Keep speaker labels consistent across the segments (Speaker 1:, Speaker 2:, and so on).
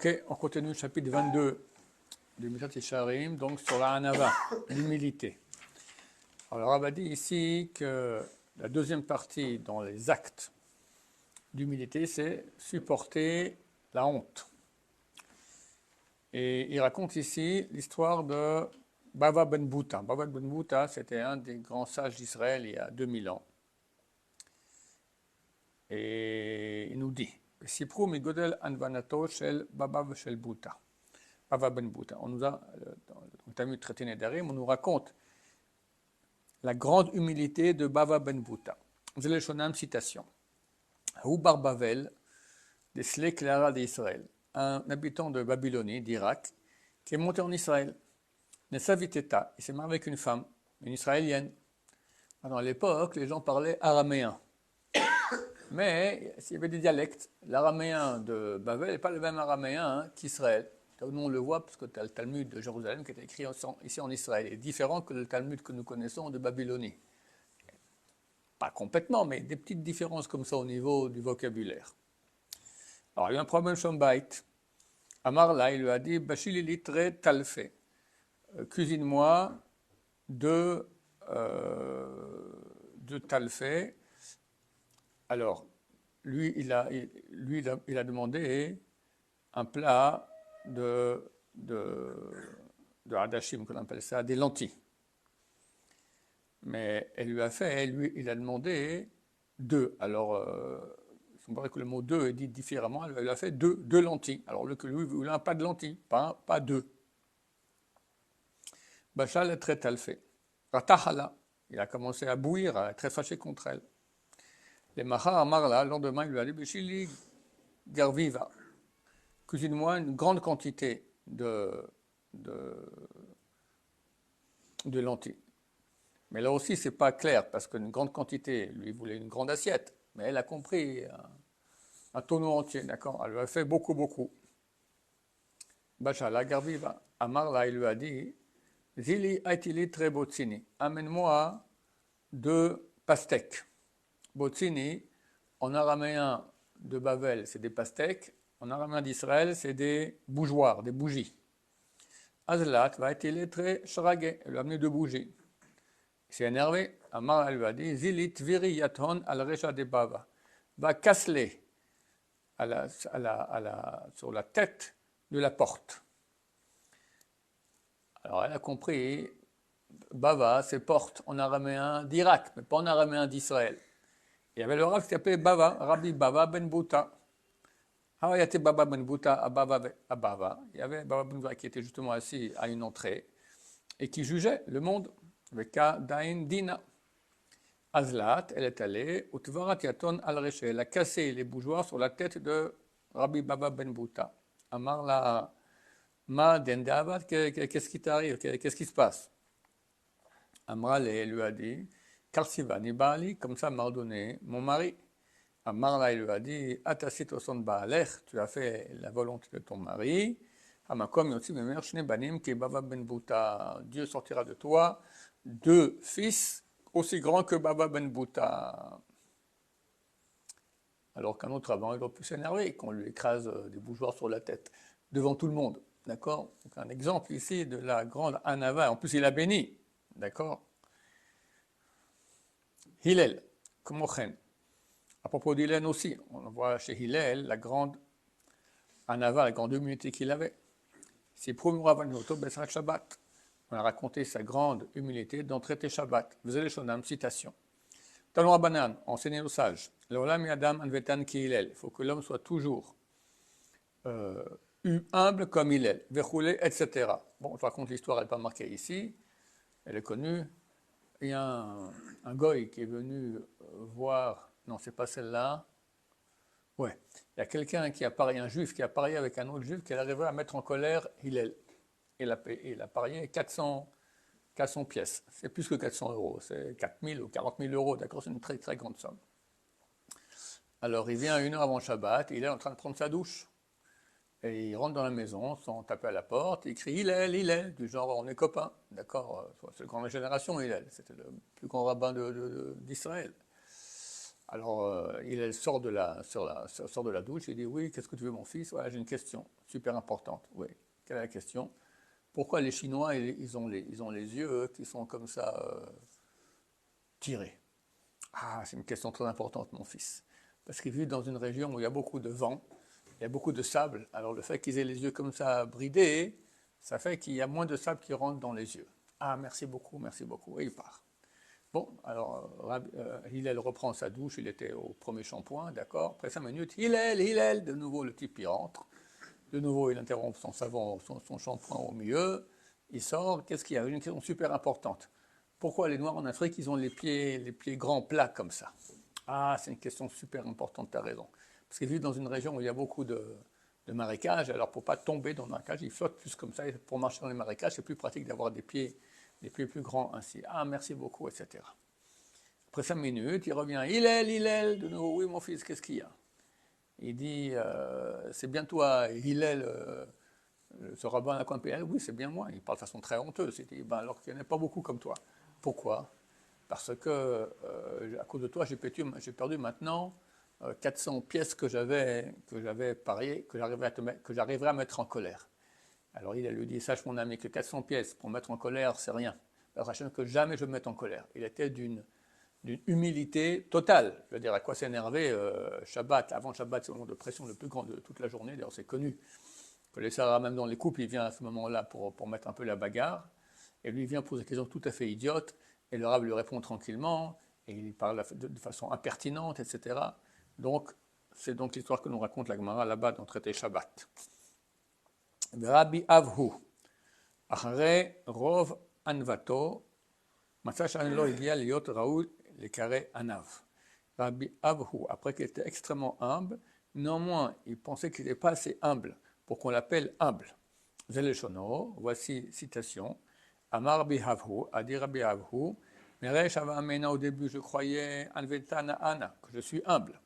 Speaker 1: Ok, on continue le chapitre 22 du Mitat Yesharim, donc sur la Hanava, l'humilité. Alors, on va dire ici que la deuxième partie dans les actes d'humilité, c'est supporter la honte. Et il raconte ici l'histoire de Bava ben Bouta. Bava ben Bouta, c'était un des grands sages d'Israël il y a 2000 ans. Et il nous dit Siprou migodel anvanato shel Baba shel Bouta. Bava ben Bouta. On nous a, dans le Talmud traité Nedarim, on nous raconte la grande humilité de Bava ben Bouta. Vous allez Shonam, citation. Ou Barbavel, des Slé Clara d'Israël, un habitant de Babylonie, d'Irak, qui est monté en Israël. Nesaviteta, il s'est marié avec une femme, une israélienne. Alors à l'époque, les gens parlaient araméen. Mais il y avait des dialectes. L'araméen de Babel n'est pas le même araméen qu'Israël. Nous, on le voit parce que tu as le Talmud de Jérusalem qui est écrit ici en Israël. Il est différent que le Talmud que nous connaissons de Babylonie. Pas complètement, mais des petites différences comme ça au niveau du vocabulaire. Alors, il y a eu un problème Shombait. Amar là, il lui a dit Bachili litre talfé. Cuisine-moi deux talfé. Alors, lui, il a demandé un plat de hadashim, qu'on appelle ça, des lentilles. Mais elle lui a fait, lui, il a demandé deux. Alors, il semblerait que le mot deux est dit différemment. Elle lui a fait deux lentilles. Alors, lui, il voulait un pas de lentilles, pas deux. Bachal est très talfé. Ratahala, il a commencé à bouillir, à être très fâché contre elle. Les Mahar Amarla, le lendemain, il lui a dit Bishili Garviva, cuisine-moi une grande quantité de lentilles. Mais là aussi, ce n'est pas clair, parce qu'une grande quantité, lui, il voulait une grande assiette. Mais elle a compris un tonneau entier, d'accord? Elle lui a fait beaucoup. Bachala Garviva, Amarla, il lui a dit Zili Aitili Tre Botsini, amène-moi deux pastèques. Botsini, en araméen de Babel, c'est des pastèques. En araméen d'Israël, c'est des bougeoirs, des bougies. Azlat va être lettré shragé. Elle lui a amené deux bougies. Il s'est énervé. Amar lui a dit Zilit viri yaton al recha de Bava. Va casser sur la tête de la porte. Alors elle a compris Bava, c'est porte en araméen d'Irak, mais pas en araméen d'Israël. Il y avait le rabbin qui s'appelait Bava, Rabbi Bava ben Bouta. Il y avait Bava ben Bouta à Bava. Il y avait Bava ben Bouta qui était justement assis à une entrée et qui jugeait le monde avec Dain Dina. Azlat, elle est allée, Utvarat Yaton al-Reche, elle a cassé les bougeoirs sur la tête de Rabbi Bava ben Bouta. Amar la Ma Dendavat, qu'est-ce qui t'arrive? Qu'est-ce qui se passe? Amral lui a dit Karsivani Bali, comme ça m'a ordonné mon mari. Amarla lui a dit Atasit oson baalech, tu as fait la volonté de ton mari. Hamakom yotzi memer shne banim ki Bava ben Bouta. Dieu sortira de toi deux fils aussi grands que Bava ben Bouta. Alors qu'un autre avant, il aurait pu s'énerver, qu'on lui écrase des bougeoirs sur la tête, devant tout le monde. D'accord? Donc un exemple ici de la grande Hanava. En plus, il a béni. D'accord? Hillel, Komochen. À propos d'Hillel aussi, on voit chez Hillel la grande Hanava, la grande humilité qu'il avait. C'est Promuravanuto Besrat Shabbat. On a raconté sa grande humilité dans Traité Shabbat. Vous avez Shonam, citation. Talon Rabbanan, enseigné aux sages. L'olam yadam anvetan ki Hillel. Il faut que l'homme soit toujours humble comme Hillel. Verroulé, etc. Bon, je raconte l'histoire, elle n'est pas marquée ici. Elle est connue. Il y a un goy qui est venu voir. Non, c'est pas celle-là. Ouais. Il y a quelqu'un qui a parié, un juif qui a parié avec un autre juif qui arriverait à mettre en colère Hillel. Il a parié 400 pièces. C'est plus que 400 euros. C'est 4 000 ou 40 000 euros. D'accord, c'est une très très grande somme. Alors il vient 1 heure avant Shabbat, il est en train de prendre sa douche. Et il rentre dans la maison sans taper à la porte, il crie Hillel, du genre on est copains. D'accord, c'est la grande génération Hillel, c'était le plus grand rabbin d'Israël. Alors, il sort de sort de la douche, il dit, oui, qu'est-ce que tu veux mon fils? Voilà, j'ai une question super importante. Oui, quelle est la question? Pourquoi les Chinois, ils ont les yeux qui sont comme ça tirés? Ah, c'est une question très importante, mon fils. Parce qu'ils vivent dans une région où il y a beaucoup de vent, il y a beaucoup de sable. Alors le fait qu'ils aient les yeux comme ça bridés, ça fait qu'il y a moins de sable qui rentre dans les yeux. Ah, merci beaucoup. Et il part. Bon, alors Hillel reprend sa douche, il était au premier shampoing, d'accord. Après 5 minutes, Hillel, de nouveau le type il rentre. De nouveau, il interrompt son savon, son shampoing au milieu. Il sort. Qu'est-ce qu'il y a? Une question super importante. Pourquoi les Noirs en Afrique, ils ont les pieds grands plats comme ça? Ah, c'est une question super importante, tu as raison. Parce qu'ils vivent dans une région où il y a beaucoup de marécages, alors pour ne pas tomber dans le marécage, ils flottent plus comme ça. Et pour marcher dans les marécages, c'est plus pratique d'avoir des pieds plus grands ainsi. Ah, merci beaucoup, etc. Après 5 minutes, il revient. Hillel, de nouveau, oui mon fils, qu'est-ce qu'il y a? Il dit, c'est bien toi, Hillel, ce rabbin à Campbell? Oui, c'est bien moi. Il parle de façon très honteuse. Il dit, ben, alors qu'il n'y en a pas beaucoup comme toi. Pourquoi? Parce que à cause de toi, j'ai perdu maintenant 400 pièces que j'avais pariées, que j'arriverai à mettre en colère. Alors il lui dit, sache mon ami, que 400 pièces pour mettre en colère, c'est rien. La prochaine que jamais je me mette en colère. Il était d'une humilité totale. Je veux dire, à quoi s'énerver Shabbat, avant Shabbat, c'est le moment de pression le plus grand de toute la journée. D'ailleurs, c'est connu que les Sarah, même dans les couples, il vient à ce moment-là pour mettre un peu la bagarre. Et lui, il vient poser des questions tout à fait idiotes. Et le Rav lui répond tranquillement. Et il parle de façon impertinente, etc. Donc, c'est donc l'histoire que nous raconte la Gemara là-bas dans le traité Shabbat. Rabbi Avhu, Achare Rov Anvato, Matsa Shan Lo Igia Liot Raoul le carré Anav. Rabbi Avhu, après qu'il était extrêmement humble, néanmoins, il pensait qu'il n'était pas assez humble pour qu'on l'appelle humble. Zeleshono, voici citation. Amar Rabbi Avhu, a dit Rabbi Avhu, Meresh Avamena, au début je croyais Anvetana Ana, que je suis humble.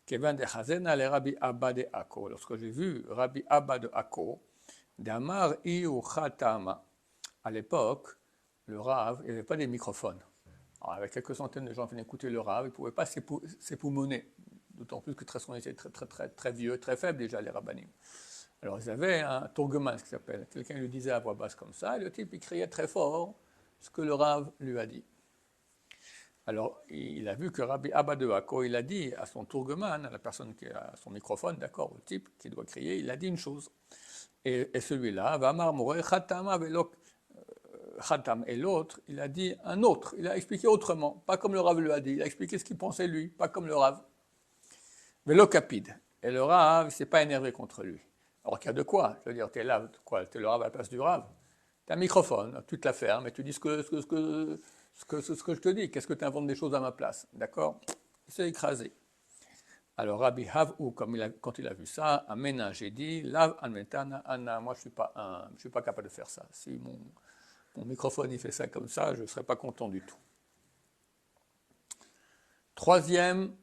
Speaker 1: Kevan de Chazena le Rabbi Abba de Akko. Lorsque j'ai vu Rabbi Abba de Akko, d'Amar Iu Khatama, à l'époque, le Rav, il n'y avait pas des microphones. Alors, avec quelques centaines de gens qui venaient écouter le Rav, ils ne pouvaient pas s'époumoner. D'autant plus que très souvent, ils étaient très vieux, très faibles déjà, les rabbinim. Alors, ils avaient un tourgeman, ce qui s'appelle. Quelqu'un lui disait à voix basse comme ça, et le type, il criait très fort ce que le Rav lui a dit. Alors, il a vu que Rabbi Abba de Akko, il a dit à son tourgeman, à la personne qui a son microphone, d'accord, le type qui doit crier, il a dit une chose. Et celui-là, Vamar Moré, Khatama Velok, Khatam, et l'autre, il a dit un autre, il a expliqué autrement, pas comme le Rav lui a dit, il a expliqué ce qu'il pensait lui, pas comme le Rav. Velokapide. Et le Rav, il ne s'est pas énervé contre lui. Alors qu'il y a de quoi, je veux dire, tu es là, quoi, tu es le Rav à la place du Rav. Tu as un microphone, tu te la fermes et tu dis ce que je te dis, qu'est-ce que tu inventes des choses à ma place, d'accord? Il s'est écrasé. Alors Rabbi Havou, quand il a vu ça, Amena, j'ai dit, Lav Anvetana Anna, moi je ne suis pas capable de faire ça. Si mon microphone il fait ça comme ça, je ne serais pas content du tout. Troisième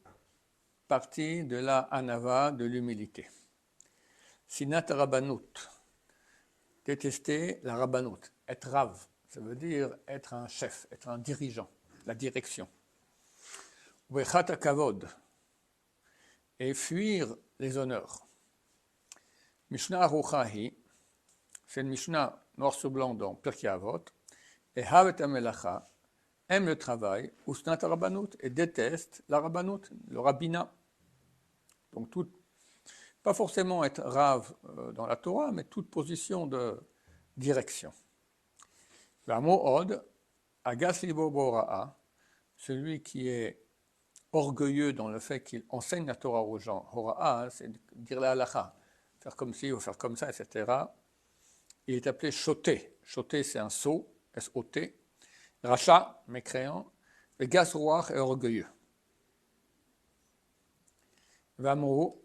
Speaker 1: partie de la Anava, de l'humilité. Sinat Rabbanut, détester la Rabbanut, être Rav, ça veut dire être un chef, être un dirigeant, la direction. Wechat Kavod, et fuir les honneurs. Mishnah Aruchahi, c'est une Mishnah noir sur blanc dans Pirkei Avot, et Havet Amelacha aime le travail, Usnat Rabbanut, et déteste la Rabbanut, le rabbinat. Donc, pas forcément être Rav dans la Torah, mais toute position de direction. Vamo Od, Agas Libo Bora'a, celui qui est orgueilleux dans le fait qu'il enseigne la Torah aux gens. Hora'a, c'est dire la halacha, faire comme ci ou faire comme ça, etc. Il est appelé choté. Choté, c'est un sot, S-O-T. Racha, mécréant. Et gasroach est orgueilleux. Vamou,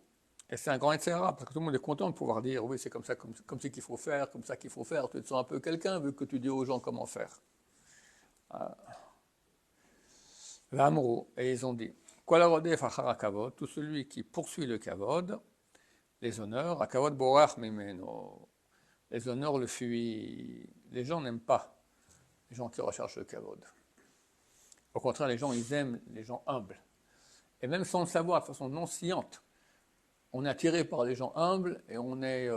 Speaker 1: et c'est un grand etc. Parce que tout le monde est content de pouvoir dire oui, c'est comme ça, comme ça qu'il faut faire, comme ça qu'il faut faire. Tu te sens un peu quelqu'un vu que tu dis aux gens comment faire. Vamou, et ils ont dit tout celui qui poursuit le kavod, les honneurs, akavod borach mimeno, les honneurs le fuient. Les gens n'aiment pas les gens qui recherchent le kavod. Au contraire, les gens, ils aiment les gens humbles. et même sans le savoir, de façon non sciente, on est attiré par les gens humbles et on est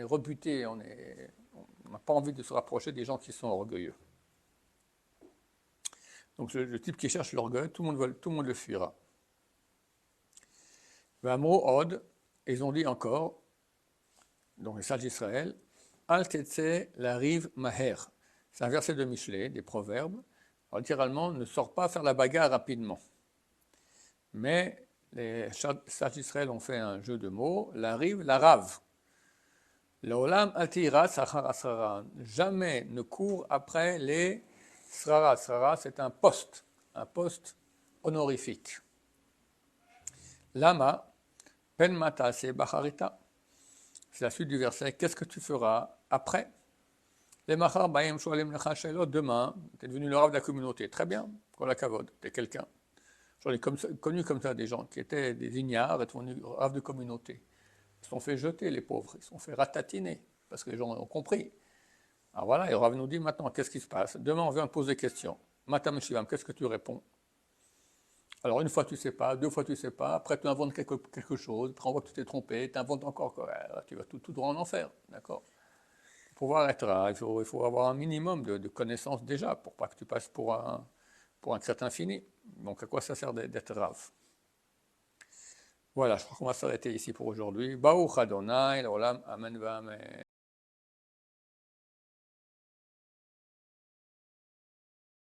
Speaker 1: rebuté, on n'a pas envie de se rapprocher des gens qui sont orgueilleux. Donc le type qui cherche l'orgueil, tout le monde le fuira. Vamro od, ils ont dit encore, donc les sages d'Israël, Al Tetse la rive maher. C'est un verset de Michelet, des proverbes. Alors, littéralement, ne sort pas faire la bagarre rapidement. Mais les sages d'Israël ont fait un jeu de mots, la rive, la rave. L'olam altira sachar asrara. Jamais ne court après les srara. Srara, c'est un poste honorifique. Lama, pen mata se bacharita. C'est la suite du verset. Qu'est-ce que tu feras après? Les machar baim shoalim lecha shelo. Demain, tu es devenu le rave de la communauté. Très bien, kol hakavod, tu es quelqu'un. J'en ai connu comme ça des gens qui étaient des ignares et devenus rave de communauté. Ils se sont fait jeter, les pauvres, ils se sont fait ratatiner, parce que les gens ont compris. Alors voilà, et le Rav nous dit maintenant, qu'est-ce qui se passe? Demain, on vient te poser des questions. Matam Shivam, qu'est-ce que tu réponds? Alors une fois tu ne sais pas, deux fois tu ne sais pas, après tu inventes quelque chose, après on voit que tu t'es trompé, tu inventes encore, tu vas tout droit en enfer, d'accord? Pour pouvoir être rave, il faut avoir un minimum de connaissances déjà, pour pas que tu passes pour un crétin fini. Donc à quoi ça sert d'être rave? Voilà, je crois qu'on va s'arrêter ici pour aujourd'hui. Baruch Adonai, l'olam, amen, amen.